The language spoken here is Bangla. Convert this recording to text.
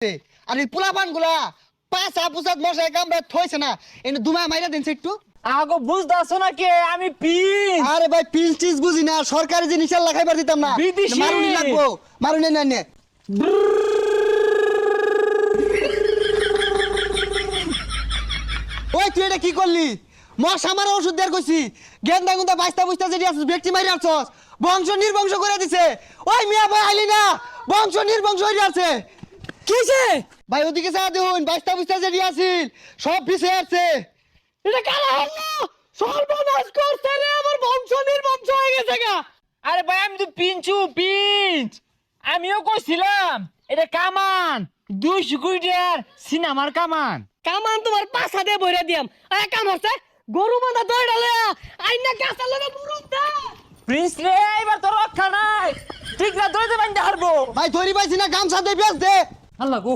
আর এই পোলাপান গুলা পাঁচা পুচাত মশাই কামড়া থইছে না এনে দুমা মাইরা দিনছে একটু। আগো বুঝতাছো না কে আমি পিন আরে ভাই পিল চিজ বুঝি না, সরকারি জিনিস আর লাগাইবার দিতাম না। বিদেশি। মারুনি লাগবো, মারুনি না নে। ওই তুই এটা কি করলি? মশা মারা ওষুধ দেয়ার কইছি, গেন্দা গুন্দা বাইস্তা বুস্তা যেটি আছে ব্যক্তি মারি আছস, বংশ নির্বংশ করে দিছে। ওই মিয়া ভাই আইলি না, বংশ নির্বংশ হয়ে আছে। কিছে ভাই ওদিকে যা দেখুন, বাইস্তা বুস্তা যেটি আছিল সব পিছে আছে। এটা কালা হলো সর্বনাশ করছে রে, আমার বংশ নির্বংশ হয়ে গেছে গা। আরে ভাই আমি তো পিঞ্চ আমিও কইছিলাম এটা কামান 200 কোটির সিনেমার কামান তোমার পাছা দিয়ে বইরা দিয়াম। আরে কাম হচ্ছে গরু মাথা দৌড়ালে আইনা গাছা লগে মুরুম দা প্রিন্স রে, এবার তো রক্ষা নাই, ঠিক না দৌড়তে বান্ধে হারবো। ভাই ধরি পাইছি না, গামছা দে বেশ দে। আল্লাহ গো